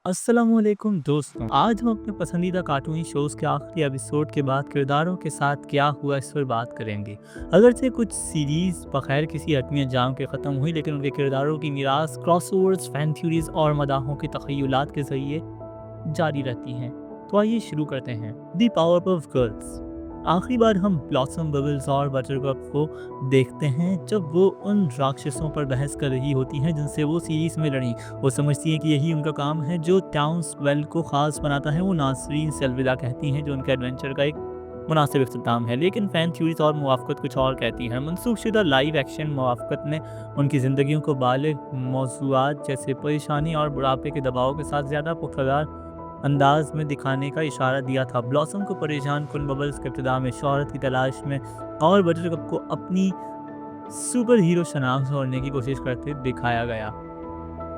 अस्सलामुअलैकुम दोस्तों, आज हम अपने पसंदीदा कार्टूनी शोज़ के आखिरी एपिसोड के बाद किरदारों के साथ क्या हुआ इस पर बात करेंगे। अगरचे कुछ सीरीज़ बगैर किसी हतमी अंजाम के ख़त्म हुई, लेकिन उनके किरदारों की मीरास क्रॉसओवर्स, फैन थ्योरीज़ और मदाहों के तख़य्युलात के ज़रिए जारी रहती हैं। तो आइए शुरू करते हैं। The power of girls. आखिरी बार हम ब्लॉसम, बबल्स और बटरकप को देखते हैं जब वो उन राक्षसों पर बहस कर रही होती हैं जिनसे वो सीरीज में लड़ी। वो समझती हैं कि यही उनका काम है जो टाउन्सवेल को ख़ास बनाता है। वो नाज़रीन से अलविदा कहती हैं जो उनके एडवेंचर का एक मुनासिब इख्तिताम है, लेकिन फ़ैन थ्योरीज और मुवाफ़क़त कुछ और कहती हैं। मनसूखशुदा लाइव एक्शन मुवाफ़क़त ने उनकी ज़िंदगियों को बालिग़ मौज़ूआत जैसे परेशानी और बुढ़ापे के दबाव के साथ ज़्यादा पुख्तदार अंदाज में दिखाने का इशारा दिया था। ब्लॉसम को परेशान कुन, बबल्स के इब्तिदा में शोहरत की तलाश में और बटरकप को अपनी सुपर हीरो शनाख्त छोड़ने की कोशिश करते दिखाया गया।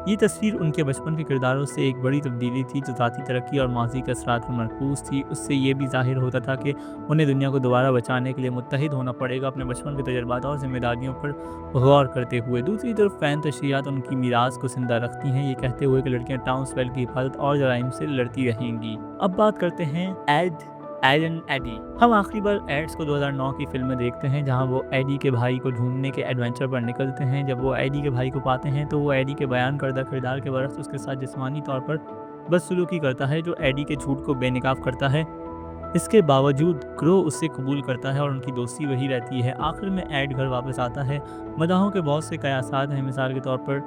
ये तस्वीर उनके बचपन के किरदारों से एक बड़ी तब्दीली थी जो ज़ाती तरक्की और माजी के असरात पर मरकूज़ थी। उससे ये भी ज़ाहिर होता था कि उन्हें दुनिया को दोबारा बचाने के लिए मुत्तहिद होना पड़ेगा, अपने बचपन के तजुर्बात और ज़िम्मेदारियों पर गौर करते हुए। दूसरी तरफ फ़ैन तशरीहात उनकी मीरास को ज़िंदा रखती हैं, ये कहते हुए कि लड़कियाँ टाउन्सवेल की हिफाजत और जराइम से लड़ती रहेंगी। अब बात करते हैं एड एंड एडी। हम आखिरी बार एड्स को 2009 की फिल्म में देखते हैं जहां वो एडी के भाई को ढूंढने के एडवेंचर पर निकलते हैं। जब वो एडी के भाई को पाते हैं तो वो एडी के बयान करदा किरदार के बरक्स उसके साथ जिस्मानी तौर पर बदसलूकी करता है, जो एडी के झूठ को बेनकाब करता है। इसके बावजूद क्रो उसे कबूल करता है और उनकी दोस्ती वही रहती है। आखिर में एड घर वापस आता है। मदाहों के बहुत से कयासात हैं, मिसाल के तौर पर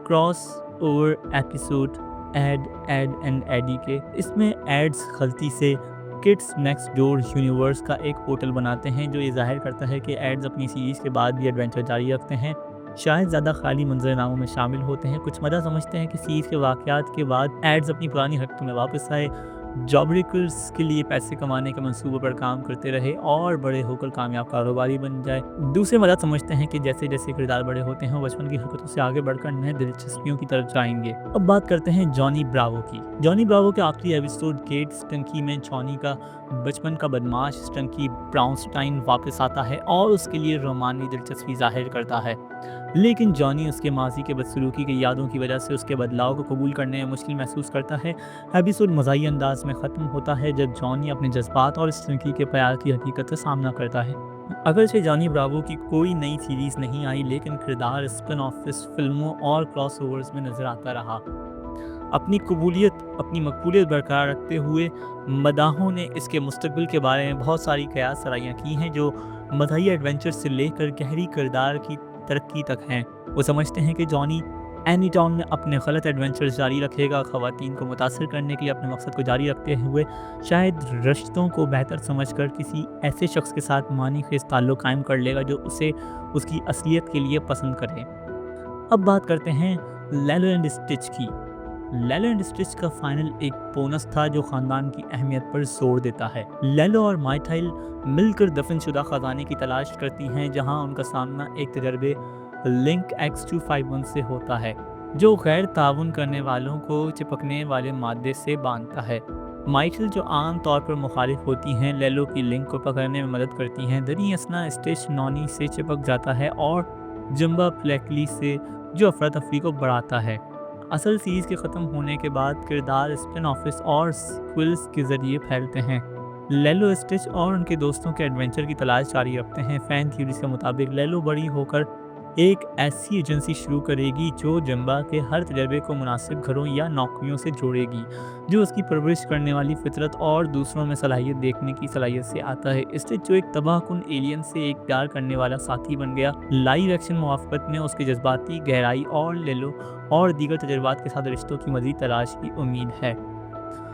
cross over episode Ed and Eddy के। इसमें एड्स गलती से किड्स नेक्स्ट डोर यूनिवर्स का एक पोर्टल बनाते हैं जो ये जाहिर करता है कि एड्स अपनी सीरीज़ के बाद भी एडवेंचर जारी रखते हैं, शायद ज़्यादा खाली मंजरनामों में शामिल होते हैं। कुछ मदा समझते हैं कि सीरीज़ के वाक़यात के बाद एड्स अपनी पुरानी हरकतों में वापस आए, जॉबरिकल्स के लिए पैसे कमाने के मंसूबे पर काम करते रहे और बड़े होकर कामयाब कारोबारी बन जाए। दूसरे मदद समझते हैं कि जैसे जैसे किरदार बड़े होते हैं वो बचपन की हरकतों से आगे बढ़कर नए दिलचस्पियों की तरफ जाएंगे। अब बात करते हैं जॉनी ब्रावो की। जॉनी ब्रावो के आखिरी एपिसोड गेट स्टंकी में जॉनी का बचपन का बदमाश स्टंकी ब्राउनस्टाइन वापस आता है और उसके लिए रोमानी दिलचस्पी जाहिर करता है, लेकिन जॉनी उसके माजी के बदसलूकी की यादों की वजह से उसके बदलाव को कबूल करने में मुश्किल महसूस करता है। एपिसोड मज़ाही अंदाज में ख़त्म होता है जब जॉनी अपने जज्बात और स्टंकी के प्यार की हकीकत से सामना करता है। अगरचे जॉनी ब्रावो की कोई नई सीरीज़ नहीं आई, लेकिन किरदार स्पिन ऑफिस फिल्मों और क्रॉसओवर्स में नजर आता रहा। अपनी मकबूलियत बरकरार रखते हुए मदाहों ने इसके मुस्तकबिल के बारे में बहुत सारी कयास सराहियाँ की हैं, जो मज़ाही एडवेंचर से लेकर गहरी किरदार की तरक्की तक हैं। वो समझते हैं कि जॉनी एनी टाउन में अपने गलत एडवेंचर्स जारी रखेगा, ख़वातीन को मुतासिर करने के लिए अपने मकसद को जारी रखते हुए शायद रिश्तों को बेहतर समझकर किसी ऐसे शख्स के साथ मानी खेज ताल्लुक़ कायम कर लेगा जो उसे उसकी असलियत के लिए पसंद करे। अब बात करते हैं लेलो एंड स्टिच की। लेलो एंड स्टिच का फाइनल एक बोनस था जो ख़ानदान की अहमियत पर जोर देता है। लेलो और माइथाइल मिलकर दफनशुदा ख़जाने की तलाश करती हैं, जहां उनका सामना एक तजर्बे लिंक X251 से होता है जो गैर ताउन करने वालों को चिपकने वाले मादे से बांधता है। माइथाइल, जो आम तौर पर मुखालिफ होती हैं, लेलो की लिंक को पकड़ने में मदद करती हैं। दरी असना स्टिच नॉनी से चिपक जाता है और जम्बा फ्लैकली से, जो अफरा तफरी को बढ़ाता है। असल सीरीज़ के ख़त्म होने के बाद किरदार स्पिन ऑफिस और सीक्वल्स के ज़रिए फैलते हैं। लेलो, स्टिच और उनके दोस्तों के एडवेंचर की तलाश जारी रखते हैं। फ़ैन थ्योरीज के मुताबिक लेलो बड़ी होकर एक ऐसी एजेंसी शुरू करेगी जो जम्बा के हर तजर्बे को मुनासिब घरों या नौकरियों से जोड़ेगी, जो उसकी परवरिश करने वाली फितरत और दूसरों में सलाहियत देखने की सलाहियत से आता है। स्टिच, जो एक तबाहकुन एलियन से एक प्यार करने वाला साथी बन गया, लाइव एक्शन मुवाफ़क़त में उसकी जज्बाती गहराई और लेलो और दीगर तजुर्बात के साथ रिश्तों की मज़ीद तलाश की उम्मीद है।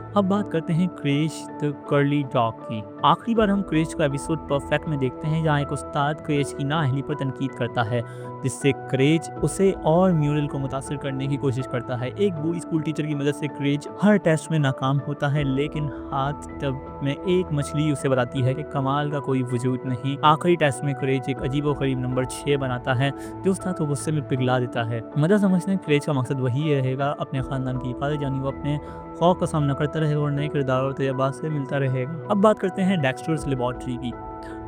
अब बात करते हैं क्रेज द कर्ली डॉग की। आखिरी बार हम क्रेज का एपिसोड परफेक्ट में देखते हैं जहाँ एक उस्ताद क्रेज की नाअहली पर तनकीद करता है, जिससे क्रेज उसे और म्यूरल को मुतासिर करने की कोशिश करता है। एक बूढ़ी स्कूल टीचर की मदद से क्रेज हर टेस्ट में नाकाम होता है, लेकिन हाथ टब में एक मछली उसे बताती है कि कमाल का कोई वजूद नहीं। आखिरी टेस्ट में क्रेज एक अजीबोगरीब नंबर 6 बनाता है जो उस्ताद को गुस्से में पिघला देता है। मदद समझते हैं क्रेज का मकसद वही रहेगा, अपने ख़ानदान की हिफाजत, यानी वो अपने खौफ का सामना करता रहेगा और नए किरदार और तजर्बात से मिलता रहेगा। अब बात करते हैं डेक्स्टर्स लेबॉर्ट्री की।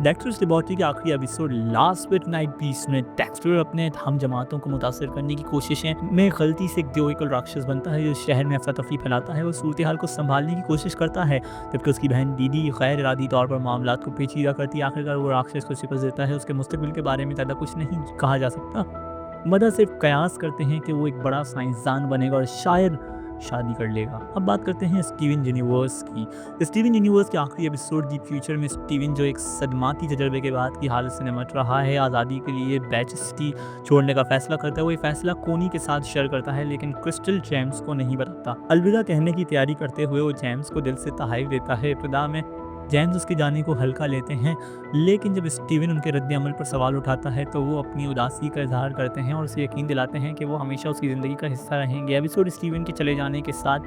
डेक्स्टर्स लेबोरेटरी के आखिरी एपिसोड लास्ट मिडनाइट बीस्ट में डेक्स्टर अपने हम जमातों को मुतासर करने की कोशिशें में गलती से एक दियोइकल राक्षस बनता है जो शहर में अफरा तफरी फैलाता है। वो सूरत हाल को संभालने की कोशिश करता है जबकि उसकी बहन दीदी गैर इरादी तौर पर मामला को पेचीदा करती है। आखिरकार वो राक्षस को शिकस्त देता है। उसके मुस्तकबिल के बारे में ज़्यादा कुछ नहीं कहा जा सकता। मदद सिर्फ कयास करते हैं कि वो एक बड़ा साइंसदान बनेगा और शायद शादी कर लेगा। अब बात करते हैं स्टीवन यूनिवर्स की। स्टीवन यूनिवर्स के आखिरी एपिसोड दी फ्यूचर में स्टीवन जो एक सदमाती तजर्बे के बाद की हालत से निमट रहा है, आज़ादी के लिए बैच सिटी छोड़ने का फैसला करता है। वो ये फैसला कोनी के साथ शेयर करता है लेकिन क्रिस्टल जेम्स को नहीं बताता। अलविदा कहने की तैयारी करते हुए वो जेम्स को दिल से तहाइफ देता है। इब्तिदा में जेम्स उसके जाने को हल्का लेते हैं लेकिन जब स्टीवन उनके रद्द अमल पर सवाल उठाता है तो वो अपनी उदासी का इजहार करते हैं और उसे यकीन दिलाते हैं कि वो हमेशा उसकी ज़िंदगी का हिस्सा रहेंगे। एपिसोड स्टीवन के चले जाने के साथ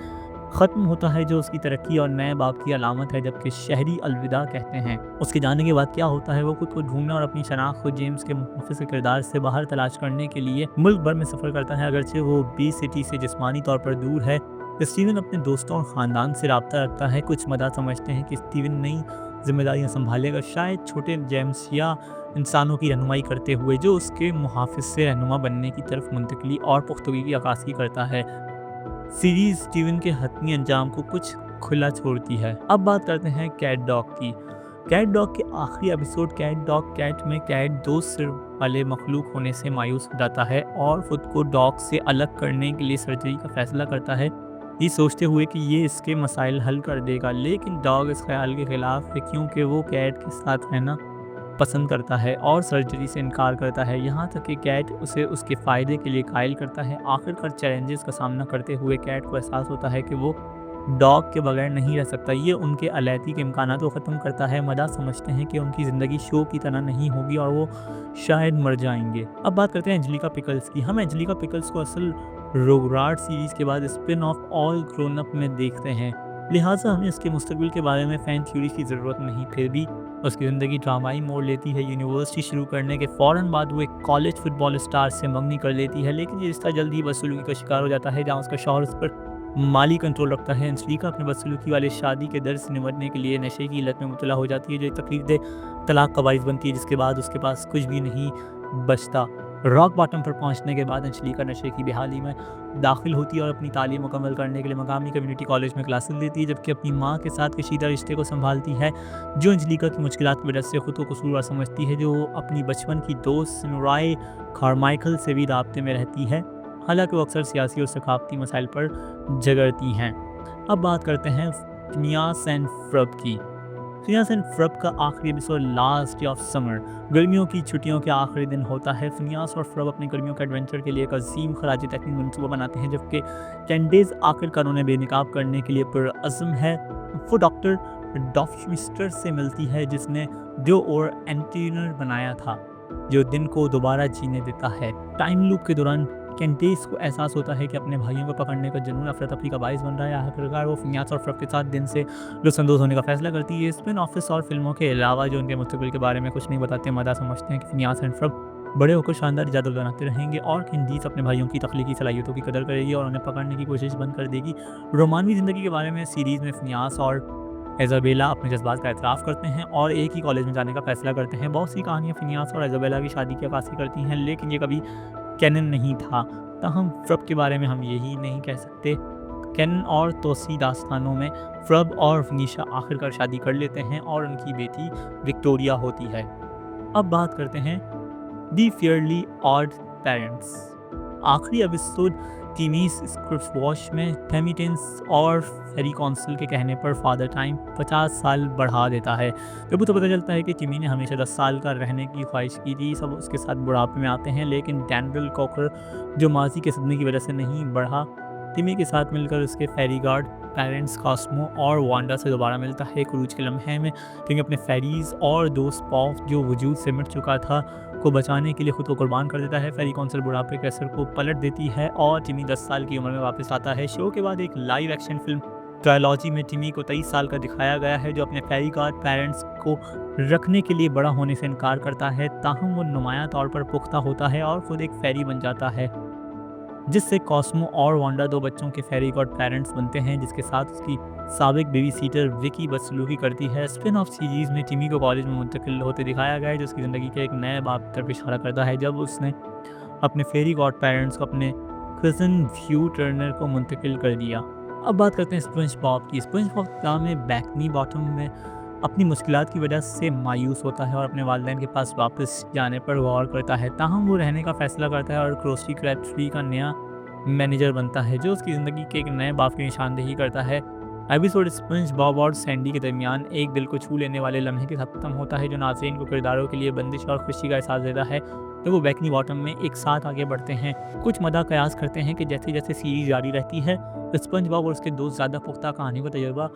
ख़त्म होता है जो उसकी तरक्की और नए बाप की अलामत है, जबकि शहरी अलविदा कहते हैं। उसके जाने के बाद क्या होता है, वो खुद को ढूंढना और अपनी शनाख्त को जेम्स के मुखलिस के किरदार से बाहर तलाश करने के लिए मुल्क भर में सफ़र करता है। अगरचे वो बी सिटी से जिस्मानी तौर पर दूर है, स्टीवन अपने दोस्तों और ख़ानदान से रब्ता रखता है। कुछ मदद समझते हैं कि स्टीवन नई जिम्मेदारियां संभालेगा, शायद छोटे जेम्स या इंसानों की रहनुमाई करते हुए जो उसके मुहाफिज से रहनुमा बनने की तरफ मुंतकली और पुख्तगी की अक्कासी करता है। सीरीज स्टीवन के हतमी अंजाम को कुछ खुला छोड़ती है। अब बात करते हैं कैट डॉग की। कैट डॉग के आखिरी एपिसोड कैट डॉग कैट में कैट दो सिर वाले मखलूक होने से मायूस हो जाता है और खुद को डॉग से अलग करने के लिए सर्जरी का फैसला करता है, ये सोचते हुए कि ये इसके मसाइल हल कर देगा। लेकिन डॉग इस ख्याल के खिलाफ है क्योंकि वो कैट के साथ रहना पसंद करता है और सर्जरी से इनकार करता है। यहाँ तक कि कैट उसे उसके फ़ायदे के लिए कायल करता है। आखिरकार चैलेंजेस का सामना करते हुए कैट को एहसास होता है कि वो डॉग के बगैर नहीं रह सकता। ये उनके अलैती के इम्कानात को ख़त्म करता है। मदा समझते हैं कि उनकी ज़िंदगी शो की तरह नहीं होगी और वो शायद मर जाएंगे। अब बात करते हैं एंजेलिका पिकल्स की। हम एंजेलिका पिकल्स को असल रोगराट सीरीज़ के बाद spin off all grown up में देखते हैं, लिहाजा हमें इसके मुस्तकबिल के बारे में फ़ैन थ्योरी की ज़रूरत नहीं। फिर भी उसकी ज़िंदगी ड्रामाई मोड़ लेती है। यूनिवर्सिटी शुरू करने के फ़ौरन बाद वो एक कॉलेज फुटबॉल स्टार से मंगनी कर लेती है, लेकिन ये रिश्ता जल्द ही बदसलूकी का शिकार हो जाता है जहाँ उसका शौहर उस पर माली कंट्रोल रखता है। एंजेलिका अपने बदसलूकी वाले शादी के दर्द से निपटने के लिए नशे की लत में मुब्तला हो जाती है जो एक तकलीफ तलाक का बाइस बनती है, जिसके बाद उसके पास कुछ भी नहीं बचता। रॉक बॉटम पर पहुंचने के बाद एंजेलिका नशे की बेहाली में दाखिल होती है और अपनी तालीम मुकम्मल करने के लिए मकामी कम्युनिटी कॉलेज में क्लासेस लेती है, जबकि अपनी माँ के साथ कशीदा रिश्ते को संभालती है जो एंजेलिका की मुश्किलात की वजह से खुद को कसूरवार समझती है, जो अपनी बचपन की दोस्त सिनोराई कार्माइकल से भी राब्ते में रहती है, हालांकि वो अक्सर सियासी और सकाफती मसाइल पर झगड़ती हैं। अब बात करते हैं फिनियास एंड फर्ब की। फिनियास एंड फर्ब का आखिरी episode last day of summer, गर्मियों की छुट्टियों के आखिरी दिन होता है। फिनियास और फर्ब अपने गर्मियों के एडवेंचर के लिए एक अजीम खराज तहनीक मनसूबा बनाते हैं, जबकि कैंडेज आखिरकार उन्हें बेनकाब करने के लिए पुरअज़्म है। वो डॉक्टर डॉफमिस्टर से मिलती है जिसने डो और एंटीनर बनाया था जो दिन को दोबारा जीने देता है। टाइम लूप के दौरान कैंडेस को एहसास होता है कि अपने भाइयों को पकड़ने का जुनून अफरा तफरी का बाइस बन रहा है। आखिरकार वो फिनियास और फर्ब के साथ दिन से लुत्फ़अंदोज़ होने का फैसला करती है। स्पिन ऑफिस और फिल्मों के अलावा जो उनके मुस्तकबिल के बारे में कुछ नहीं बताते, मदा समझते हैं कि फिनियास एंड फर्ब बड़े होकर शानदार इजाद बनाते रहेंगे और कैंडीज अपने भाइयों की तख्लीकी सलाहियतों की कदर करेगी और उन्हें पकड़ने की कोशिश बंद कर देगी। रोमानवी ज़िंदगी के बारे में सीरीज़ में फिनियास और इज़ाबेला अपने जज्बात का एतराफ़ करते हैं और एक ही कॉलेज में जाने का फैसला करते हैं। बहुत सी कहानियाँ फिनियास और इज़ाबेला की शादी की अक्कासी करती हैं, लेकिन ये कभी कैनन नहीं था। ताहम फर्ब के बारे में हम यही नहीं कह सकते। कैनन और तोसी दास्तानों में फर्ब और फिनिशा आखिरकार शादी कर लेते हैं और उनकी बेटी विक्टोरिया होती है। अब बात करते हैं दी फेयरली ऑड पेरेंट्स। आखिरी एपिसोड टीमीज स्क्रिप्ट वॉश में टेमिटेंस और फेरी काउंसिल के कहने पर फादर टाइम 50 साल बढ़ा देता है। जब तो पता चलता है कि टिमी ने हमेशा 10 साल का रहने की ख्वाहिश की थी। सब उसके साथ बुढ़ापे में आते हैं, लेकिन डैनियल कॉकर जो माजी के सदमे की वजह से नहीं बढ़ा, टिमी के साथ मिलकर उसके फेरी गार्ड पेरेंट्स कॉस्मो और वांडा से दोबारा मिलता है। क्रूज के लम्हे में टिमी अपने फेरीज और दोस्त पॉफ जो वजूद से मिट चुका था को बचाने के लिए खुद को कुर्बान कर देता है। फेरी काउंसिल बुढ़ापे के असर को पलट देती है और टिमी 10 साल की उम्र में वापस आता है। शो के बाद एक लाइव एक्शन फिल्म ट्रायलॉजी में टिमी को 23 साल का दिखाया गया है जो अपने फेरी गार्ड पेरेंट्स को रखने के लिए बड़ा होने से इनकार करता है, ताहम वो नुमाया तौर पर पुख्ता होता है और खुद एक फेरी बन जाता है। जिससे कॉस्मो और वांडा 2 बच्चों के फेरी गॉड पेरेंट्स बनते हैं, जिसके साथ उसकी साबिक बेबी सीटर विकी बदसलूकी करती है। स्पिन ऑफ सीरीज में टिमी को कॉलेज में मुंतकिल होते दिखाया गया है, जो उसकी ज़िंदगी के एक नए बाब की तरफ इशारा करता है, जब उसने अपने फेरी गॉड पेरेंट्स को अपने कज़न ह्यू टर्नर को मुंतकिल कर दिया। अब बात करते हैं स्पंज बॉब की। स्पंज बॉब काम में बैकनी बॉटम में अपनी मुश्किलात की वजह से मायूस होता है और अपने वालिदैन के पास वापस जाने पर गौर करता है। ताहम वो रहने का फैसला करता है और क्रोस्टी क्रैब ट्री का नया मैनेजर बनता है, जो उसकी ज़िंदगी के एक नए बाब की निशानदेही करता है। एपिसोड स्पंज बॉब और सैंडी के दरमियान एक दिल को छू लेने वाले लम्हे के साथ खत्म होता है, जो नाज़रीन को किरदारों के लिए बंदिश और खुशी का एहसास देता है, तो वो बैकनी बॉटम में एक साथ आगे बढ़ते हैं। कुछ मदा कयास करते हैं कि जैसे जैसे सीरीज जारी रहती है, स्पंज बॉब और उसके दोस्त ज़्यादा पुख्ता कहानी का तजुर्बा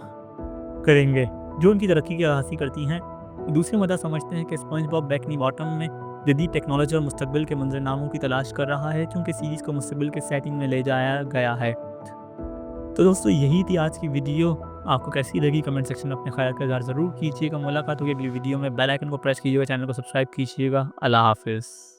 करेंगे, जो उनकी तरक्की की अक्कासी करती हैं। दूसरे मदा समझते हैं कि स्पंज बॉब बैकनी बॉटम में जदीद टेक्नोलॉजी और मुस्तकबिल के मंजरनामों की तलाश कर रहा है, क्योंकि सीरीज़ को मुस्तकबिल के सेटिंग में ले जाया गया है। तो दोस्तों, यही थी आज की वीडियो। आपको कैसी लगी कमेंट सेक्शन में अपने ख्याल का इज़हार ज़रूर कीजिएगा। मुलाकात होगी अगली वीडियो में। बेल आइकन को प्रेस कीजिएगा, चैनल को सब्सक्राइब कीजिएगा। अल्लाह हाफ़िज़।